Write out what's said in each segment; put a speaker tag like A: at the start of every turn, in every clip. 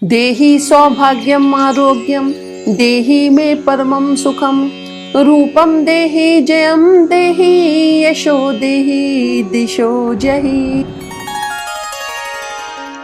A: देहि सौभाग्यम आरोग्यम देहि मे परमम सुखम रूपम देहि जयम देहि यशो देहि दिशो जहि।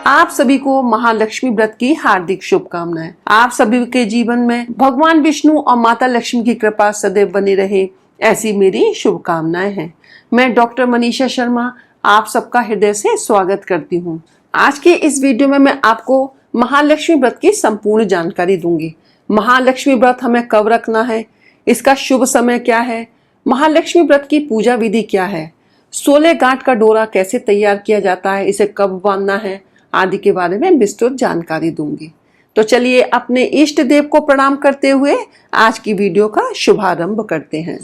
A: आप सभी को महालक्ष्मी व्रत की हार्दिक शुभकामनाएं। आप सभी के जीवन में भगवान विष्णु और माता लक्ष्मी की कृपा सदैव बनी रहे, ऐसी मेरी शुभकामनाएं हैं। मैं डॉक्टर मनीषा शर्मा आप सबका हृदय से स्वागत करती हूँ। आज के इस वीडियो में मैं आपको महालक्ष्मी व्रत की संपूर्ण जानकारी दूंगी। महालक्ष्मी व्रत हमें कब रखना है, इसका शुभ समय क्या है, महालक्ष्मी व्रत की पूजा विधि क्या है, 16 गांठ का डोरा कैसे तैयार किया जाता है, इसे कब बांधना है आदि के बारे में विस्तृत जानकारी दूंगी। तो चलिए अपने इष्ट देव को प्रणाम करते हुए आज की वीडियो का शुभारंभ करते हैं।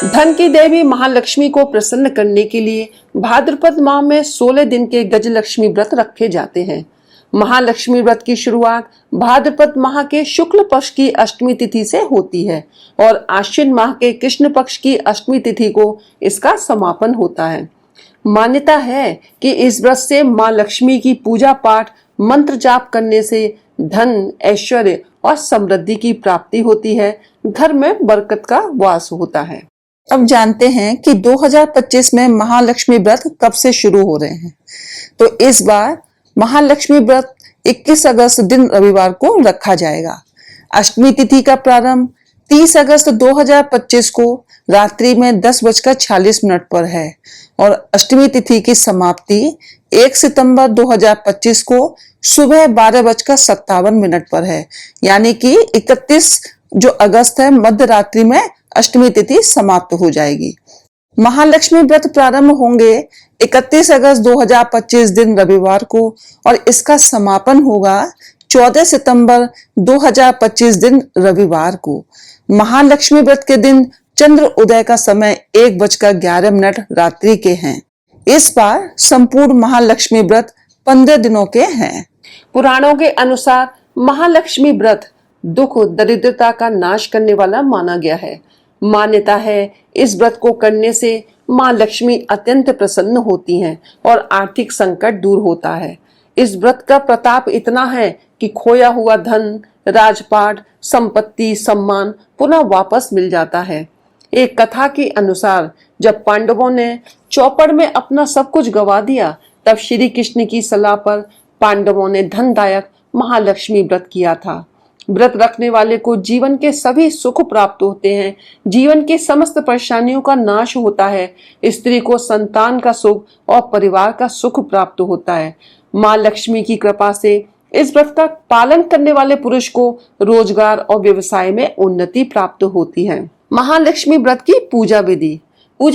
A: धन की देवी महालक्ष्मी को प्रसन्न करने के लिए भाद्रपद माह में 16 दिन के गजलक्ष्मी व्रत रखे जाते हैं। महालक्ष्मी व्रत की शुरुआत भाद्रपद माह के शुक्ल पक्ष की अष्टमी तिथि से होती है और आश्विन माह के कृष्ण पक्ष की अष्टमी तिथि को इसका समापन होता है। मान्यता है कि इस व्रत से मां लक्ष्मी की पूजा पाठ मंत्र जाप करने से धन, ऐश्वर्य और समृद्धि की प्राप्ति होती है, घर में बरकत का वास होता है। अब जानते हैं कि 2025 में महालक्ष्मी व्रत कब से शुरू हो रहे हैं। तो इस बार महालक्ष्मी व्रत 21 अगस्त दिन रविवार को रखा जाएगा। अष्टमी तिथि का प्रारंभ 30 अगस्त 2025 को रात्रि में 10:46 पर है और अष्टमी तिथि की समाप्ति 1 सितंबर 2025 को सुबह 12:57 पर है। यानी कि 31 जो अगस्त है मध्य रात्रि में अष्टमी तिथि समाप्त हो जाएगी। महालक्ष्मी व्रत प्रारंभ होंगे 31 अगस्त 2025 दिन रविवार को और इसका समापन होगा 14 सितंबर 2025 दिन रविवार को। महालक्ष्मी व्रत के दिन चंद्र उदय का समय 1:11 रात्रि के हैं। इस बार संपूर्ण महालक्ष्मी व्रत 15 दिनों के हैं। पुराणों के अनुसार महालक्ष्मी व्रत दुख दरिद्रता का नाश करने वाला माना गया है। मान्यता है इस व्रत को करने से मां लक्ष्मी अत्यंत प्रसन्न होती हैं और आर्थिक संकट दूर होता है। इस व्रत का प्रताप इतना है कि खोया हुआ धन, राजपाट, संपत्ति, सम्मान पुनः वापस मिल जाता है। एक कथा के अनुसार जब पांडवों ने चौपड़ में अपना सब कुछ गवा दिया, तब श्री कृष्ण की सलाह पर पांडवों ने धनदायक महालक्ष्मी व्रत किया था। व्रत रखने वाले को जीवन के सभी सुख प्राप्त होते हैं, जीवन के समस्त परेशानियों का नाश होता है, स्त्री को संतान का सुख और परिवार का सुख प्राप्त होता है। मां लक्ष्मी की कृपा से इस व्रत का पालन करने वाले पुरुष को रोजगार और व्यवसाय में उन्नति प्राप्त होती है। महालक्ष्मी व्रत की पूजा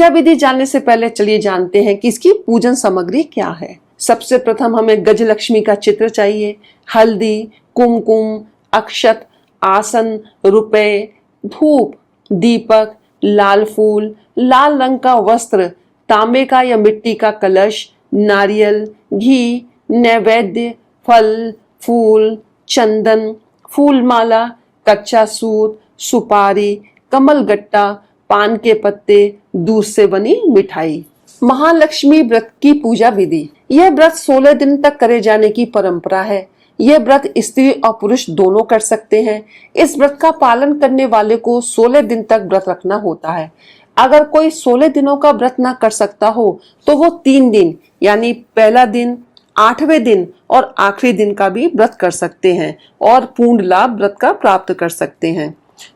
A: विधि जानने से पहले चलिए जानते हैं कि इसकी पूजन सामग्री क्या है। सबसे प्रथम हमें गजलक्ष्मी का चित्र चाहिए। हल्दी, कुमकुम, अक्षत, आसन, रुपए, धूप, दीपक, लाल फूल, लाल रंग का वस्त्र, तांबे का या मिट्टी का कलश, नारियल, घी, नैवेद्य, फल, फूल, चंदन, फूलमाला, कच्चा सूत, सुपारी, कमलगट्टा, पान के पत्ते, दूध से बनी मिठाई। महालक्ष्मी व्रत की पूजा विधि। यह व्रत 16 दिन तक करे जाने की परंपरा है। यह व्रत स्त्री और पुरुष दोनों कर सकते हैं। इस व्रत का पालन करने वाले को 16 दिन तक व्रत रखना होता है। अगर कोई 16 दिनों का व्रत ना कर सकता हो तो वो 3 दिन यानी पहला दिन, 8वें दिन और आखिरी दिन का भी व्रत कर सकते हैं और पूर्ण लाभ व्रत का प्राप्त कर सकते हैं।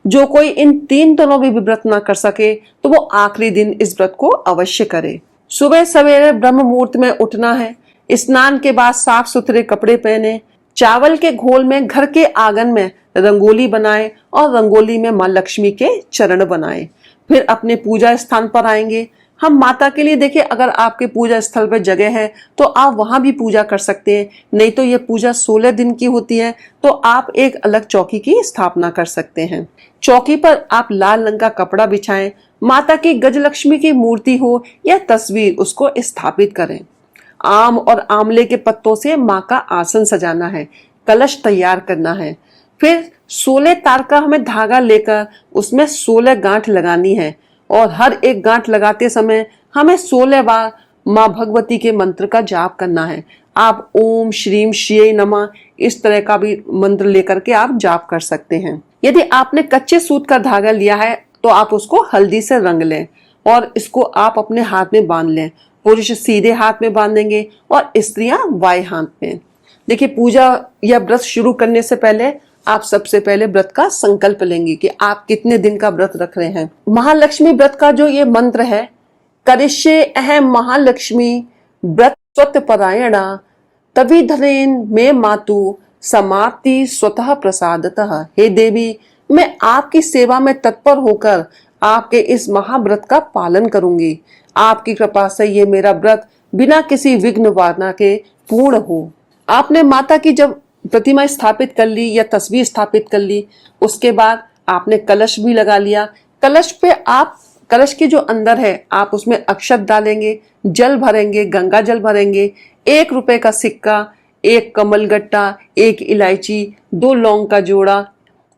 A: जो कोई इन 3 दिनों में भी व्रत ना कर सके तो वो आखिरी दिन इस व्रत को अवश्य करे। सुबह सवेरे ब्रह्म मुहूर्त में उठना है। स्नान के बाद साफ सुथरे कपड़े पहने, चावल के घोल में घर के आंगन में रंगोली बनाएं और रंगोली में मां लक्ष्मी के चरण बनाएं। फिर अपने पूजा स्थान पर आएंगे। हम माता के लिए देखिए, अगर आपके पूजा स्थल पर जगह है तो आप वहां भी पूजा कर सकते हैं। नहीं तो ये पूजा 16 दिन की होती है तो आप एक अलग चौकी की स्थापना कर सकते हैं। चौकी पर आप लाल रंग का कपड़ा बिछाएं। माता की गजलक्ष्मी की मूर्ति हो या तस्वीर, उसको स्थापित करें। आम और आंवले के पत्तों से मां का आसन सजाना है। कलश तैयार करना है। फिर 16 तार का हमें धागा लेकर उसमें 16 गांठ लगानी है और हर एक गांठ लगाते समय हमें 16 बार मां भगवती के मंत्र का जाप करना है। आप ओम श्रीम श्रीय नमः इस तरह का भी मंत्र लेकर के आप जाप कर सकते हैं। यदि आपने कच्चे सूत का धागा लिया है तो आप उसको हल्दी से रंग लें और इसको आप अपने हाथ में बांध लें। पुरुष सीधे हाथ में बांधेंगे और स्त्रियां बाएं हाथ में। देखिए, पूजा या व्रत शुरू करने से पहले आप सबसे पहले व्रत का संकल्प लेंगे कि आप कितने दिन का व्रत रख रहे हैं। महालक्ष्मी व्रत का जो ये मंत्र है, करिष्ये अहम महालक्ष्मी व्रत स्वतपरायणा तभी धनेन में मातु समाप्ति स्वतः प्रसादतः। हे देवी, मैं आपकी सेवा में तत्पर होकर आपके इस महाव्रत का पालन करूंगी। आपकी कृपा से ये मेरा व्रत बिना किसी विघ्न वारणा के पूर्ण हो। आपने माता की जब प्रतिमा स्थापित कर ली या तस्वीर स्थापित कर ली, उसके बाद आपने कलश भी लगा लिया। कलश पे आप कलश के जो अंदर है आप उसमें अक्षत डालेंगे, जल भरेंगे, गंगा जल भरेंगे, 1 रुपए का सिक्का, 1 कमल गट्टा, 1 इलायची, 2 लौंग का जोड़ा।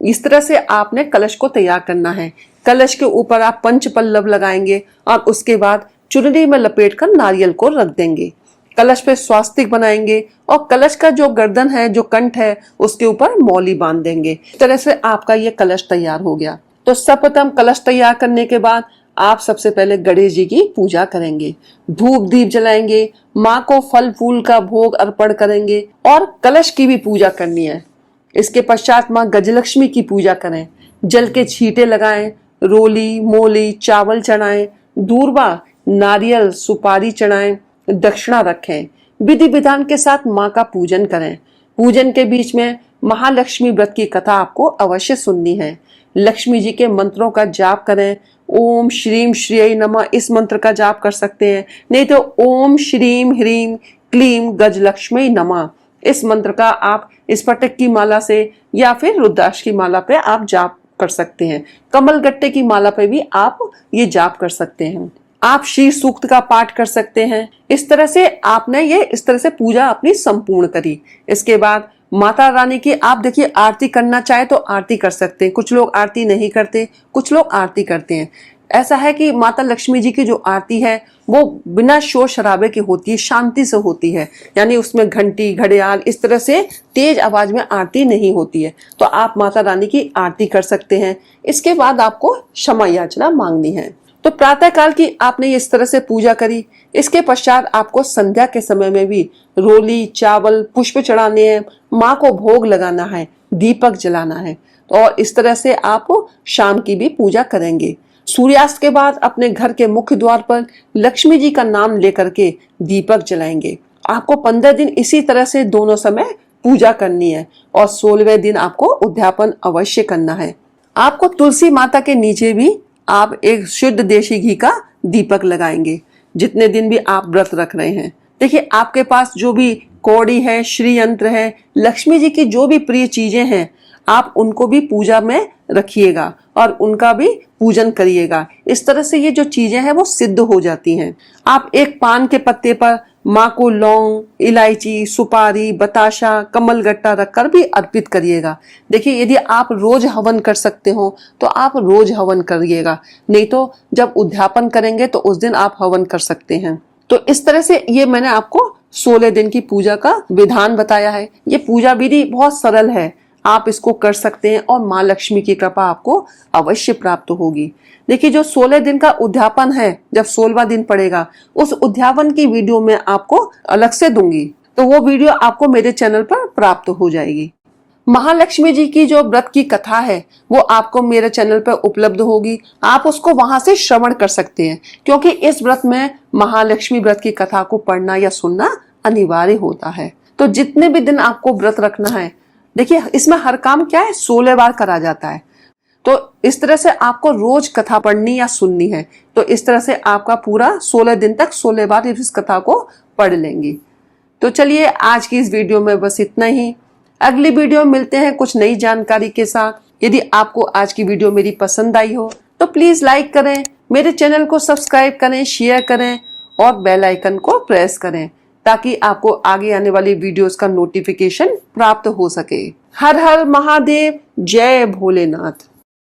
A: इस तरह से आपने कलश को तैयार करना है। कलश के ऊपर आप पंच पल्लव लगाएंगे और उसके बाद चुनरी में लपेटकर नारियल को रख देंगे। कलश पे स्वास्तिक बनाएंगे और कलश का जो गर्दन है, जो कंठ है, उसके ऊपर मौली बांध देंगे। इस तरह से आपका ये कलश तैयार हो गया। तो सर्वप्रथम कलश तैयार करने के बाद आप सबसे पहले गणेश जी की पूजा करेंगे, धूप दीप जलाएंगे, माँ को फल फूल का भोग अर्पण करेंगे और कलश की भी पूजा करनी है। इसके पश्चात माँ गजलक्ष्मी की पूजा करें, जल के छींटे लगाएं, रोली मोली चावल चढ़ाएं, दूर्वा नारियल सुपारी चढ़ाएं, दक्षिणा रखें। विधि विधान के साथ माँ का पूजन करें। पूजन के बीच में महालक्ष्मी व्रत की कथा आपको अवश्य सुननी है। लक्ष्मी जी के मंत्रों का जाप करें। ओम श्रीम श्रीय नमः इस मंत्र का जाप कर सकते हैं, नहीं तो ओम श्रीम ह्रीम क्लीम गजलक्ष्मी नमः इस मंत्र का आप स्फटिक की माला से या फिर रुद्राक्ष की माला पे आप जाप कर सकते हैं। कमल गट्टे की माला पे भी आप ये जाप कर सकते हैं। आप श्री सूक्त का पाठ कर सकते हैं। इस तरह से आपने इस तरह से पूजा अपनी संपूर्ण करी। इसके बाद माता रानी की आप देखिए आरती करना चाहे तो आरती कर सकते हैं। कुछ लोग आरती नहीं करते, कुछ लोग आरती करते हैं। ऐसा है कि माता लक्ष्मी जी की जो आरती है वो बिना शोर शराबे की होती है, शांति से होती है, यानी उसमें घंटी घड़ियाल इस तरह से तेज आवाज में आरती नहीं होती है। तो आप माता रानी की आरती कर सकते हैं। इसके बाद आपको क्षमा याचना मांगनी है। तो प्रातः काल की आपने इस तरह से पूजा करी। इसके पश्चात आपको संध्या के समय में भी रोली चावल पुष्प चढ़ाने हैं, माँ को भोग लगाना है, दीपक जलाना है। और इस तरह से आप शाम की भी पूजा करेंगे। सूर्यास्त के बाद अपने घर के मुख्य द्वार पर लक्ष्मी जी का नाम लेकर के दीपक जलाएंगे। आपको 15 दिन इसी तरह से दोनों समय पूजा करनी है और 16वें दिन आपको उद्यापन अवश्य करना है। आपको तुलसी माता के नीचे भी आप एक शुद्ध देशी घी का दीपक लगाएंगे जितने दिन भी आप व्रत रख रहे हैं। देखिए, आपके पास जो भी कौड़ी है, श्री यंत्र है, लक्ष्मी जी की जो भी प्रिय चीजें हैं आप उनको भी पूजा में रखिएगा और उनका भी पूजन करिएगा। इस तरह से ये जो चीजें हैं वो सिद्ध हो जाती हैं। आप एक पान के पत्ते पर माँ को लौंग, इलायची, सुपारी, बताशा, कमल गट्टा रखकर भी अर्पित करिएगा। देखिए, यदि आप रोज हवन कर सकते हो तो आप रोज हवन करिएगा, नहीं तो जब उद्यापन करेंगे तो उस दिन आप हवन कर सकते हैं। तो इस तरह से ये मैंने आपको 16 दिन की पूजा का विधान बताया है। ये पूजा विधि बहुत सरल है, आप इसको कर सकते हैं और माँ लक्ष्मी की कृपा आपको अवश्य प्राप्त होगी। देखिए, जो 16 दिन का उद्यापन है, जब 16वां दिन पड़ेगा उस उद्यापन की वीडियो मैं आपको अलग से दूंगी, तो वो वीडियो आपको मेरे चैनल पर प्राप्त हो जाएगी। महालक्ष्मी जी की जो व्रत की कथा है वो आपको मेरे चैनल पर उपलब्ध होगी। आप उसको वहां से श्रवण कर सकते हैं, क्योंकि इस व्रत में महालक्ष्मी व्रत की कथा को पढ़ना या सुनना अनिवार्य होता है। तो जितने भी दिन आपको व्रत रखना है, देखिए इसमें हर काम क्या है 16 बार करा जाता है। तो इस तरह से आपको रोज कथा पढ़नी या सुननी है। तो इस तरह से आपका पूरा 16 दिन तक 16 बार इस कथा को पढ़ लेंगी। तो चलिए, आज की इस वीडियो में बस इतना ही। अगली वीडियो में मिलते हैं कुछ नई जानकारी के साथ। यदि आपको आज की वीडियो मेरी पसंद आई हो तो प्लीज लाइक करें, मेरे चैनल को सब्सक्राइब करें, शेयर करें और बेल आइकन को प्रेस करें ताकि आपको आगे आने वाली वीडियोस का नोटिफिकेशन प्राप्त हो सके। हर हर महादेव, जय भोलेनाथ।